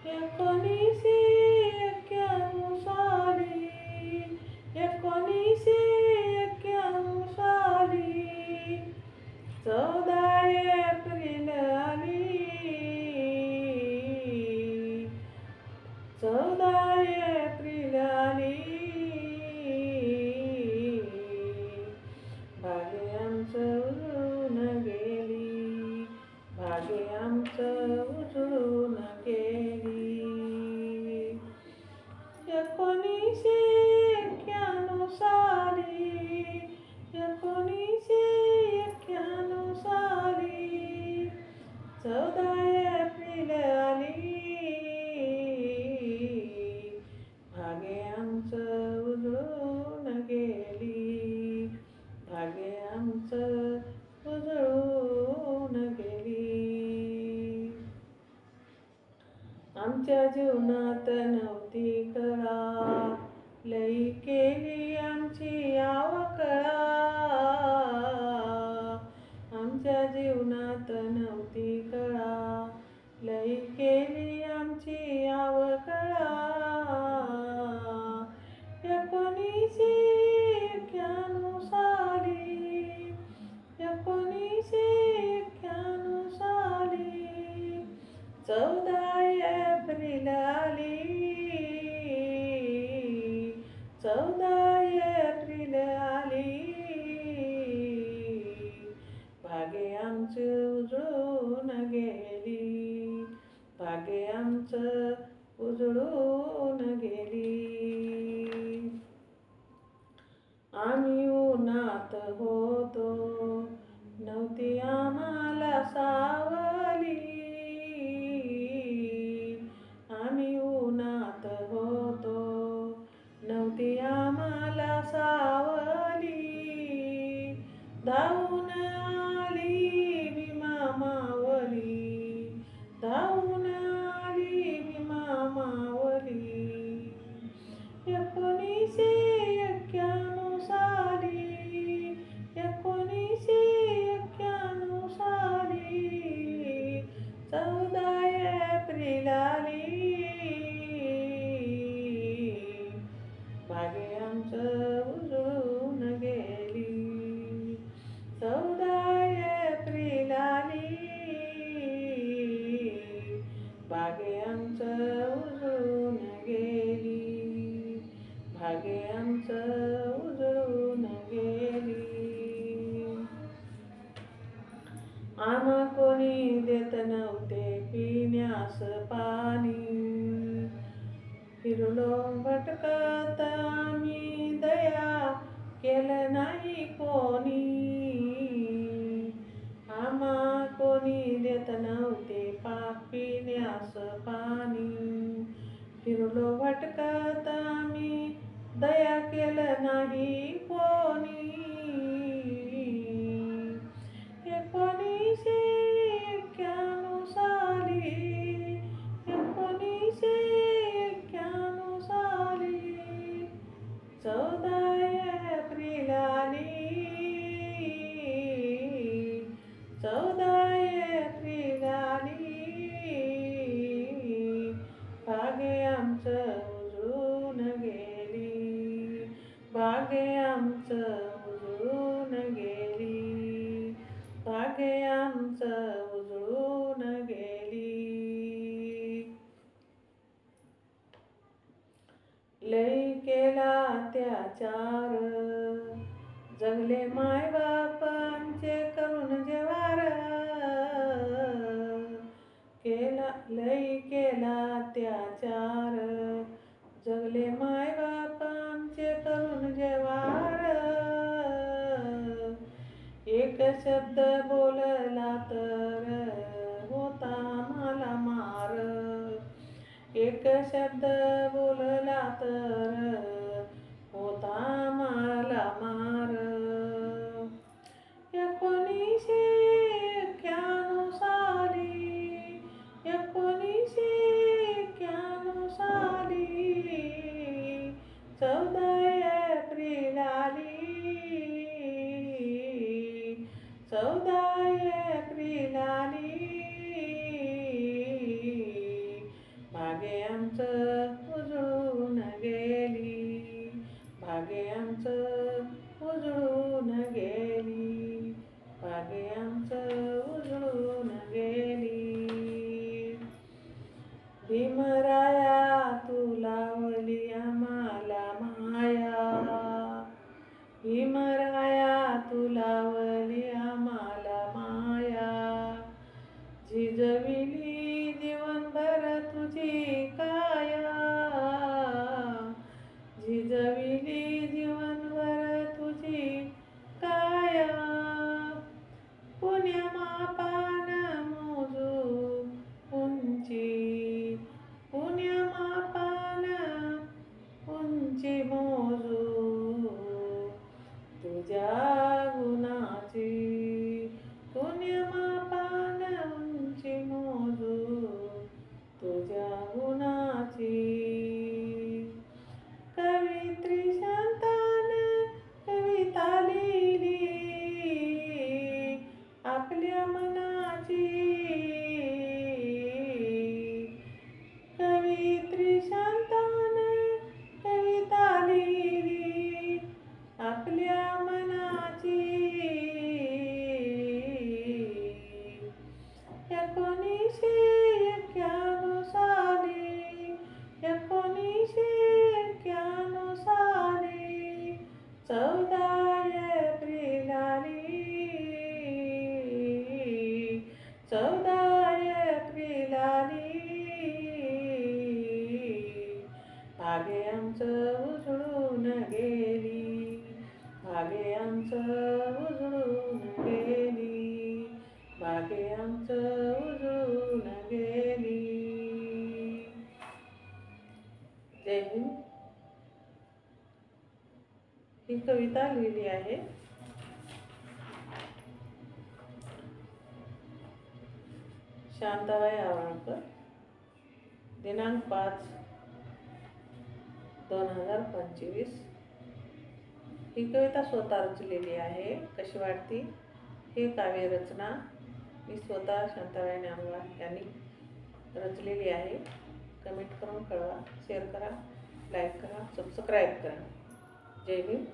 एकोणीसशे 91 साली, 1991 साली 14 एप्रिल आली, 14 एप्रिल आली. भाग्य आमचं उजळून गेली, भाग्य आमचं उजळून गेली. 1991 साली, 1991 साली 14 एप्रिल आली. भाग्य आमचं उजळून गेली, भाग्य आमचं उजळून गेली. आमच्या जीवनात नव्हती कळा, लई केली आमची अवकळा. आमच्या जीवनात नव्हती कळा, लई केली आमची अवकळा. 1991 साली, 1991 साली 14 एप्रिल आली, 14 एप्रिल आली. भाग्य आमचं उजळून गेली, भाग्य आमचं उजळून गेली. आम्ही उन्हात होतो, नव्हती आम्हाला सावली. आम्ही उन्हात होतो, नव्हती आम्हाला सावली. धावून आली भीमा मावली, धावून आली भीमा मावली. 1991 साली, 1991 साली 14 एप्रिल आली. भाग्य आमचं उजळून गेली, 14 एप्रिल आली. भाग्य आमचं उजळून गेली, भाग्य आमचं उजळून गेली. आम्हा कोणी देत नव्हते पिण्यास पाणी, फिरलो भटकत आम्ही दया केलं नाही कोणी. आम्हा कोणी देत नव्हते पिण्यास पाणी, फिरलो भटकत आम्ही दया केलं नाही कोणी. 1991 साली, 1991 साली 14 एप्रिल आली, 14 एप्रिल आली. भाग्य आमचं उजळून गेली, भाग्य आमचं उजळून गेली, भाग्य आमचं उजळून गेली. लई केला अत्याचार, जगले मायबाप आमचे करून जेवार. लई केला अत्याचार, जगले मायबाप आमचे करून जेवार. एक शब्द बोलला तर होता मला मार, एक शब्द बोलला तर होता मला मार. 1991 साली, 1991 साली 14 एप्रिल आली, 14 एप्रिल आली. भाग्य गुणाची पुण्यमापान उंची मोजू तुझ्या गुणाची. कवित्री शांतान कविता लिहिली आपल्या मनाची. कवित्री शांतान कविता लिहिली आपल्या मनाची. 1991 साली 1991 साली 14 एप्रिल आली 14 एप्रिल आली. भागे आमचं उजळून गेली भागे आमचं उजळून गेली भागे आमचं उजळून गेली. जय हिंद. ही कविता लिहिली आहे शांताबाई आवळकर. दिनांक 5/2025. ही कविता स्वतः रचलेली आहे. कशी वाटती? ही काव्यरचना मी स्वतः शांताबाई नामवार यांनी रचलेली आहे. कमेंट करून कळवा, शेअर करा, लाईक करा, सबस्क्राईब करा. जय हिंद.